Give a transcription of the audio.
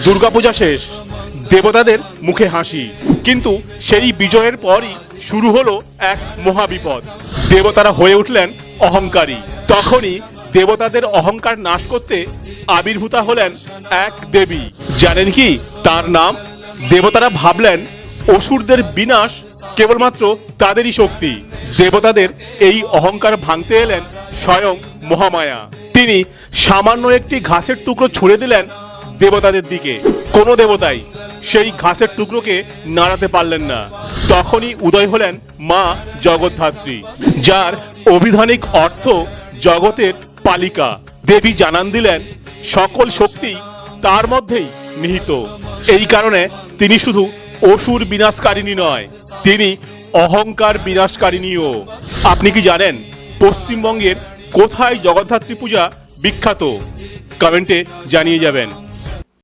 দুর্গাপূজা শেষ, দেবতাদের মুখে হাসি, কিন্তু সেই বিজয়ের পরই শুরু হলো এক মহাবিপদ। দেবতারা হয়ে উঠলেন অহংকারী। তখনই দেবতাদের অহংকার নাশ করতে আবির্ভূতা হলেন এক দেবী। জানেন কি তার নাম? দেবতারা ভাবলেন অসুরদের বিনাশ কেবলমাত্র তাদেরই শক্তি। দেবতাদের এই অহংকার ভাঙতে এলেন স্বয়ং মহামায়া। তিনি সামান্য একটি ঘাসের টুকরো ছুঁড়ে দিলেন দেবতাদের দিকে। কোনো দেবতাই সেই ঘাসের টুকরোকে নাড়াতে পারলেন না। তখনই উদয় হলেন মা জগদ্ধাত্রী, যার অভিধানিক অর্থ জগতের পালিকা। দেবী জানান দিলেন সকল শক্তি তার মধ্যেই নিহিত। এই কারণে তিনি শুধু অসুর বিনাশকারিণী নয়, তিনি অহংকার বিনাশকারিণীও। আপনি কি জানেন পশ্চিমবঙ্গের কোথায় জগদ্ধাত্রী পূজা বিখ্যাত? কমেন্টে জানিয়ে যাবেন।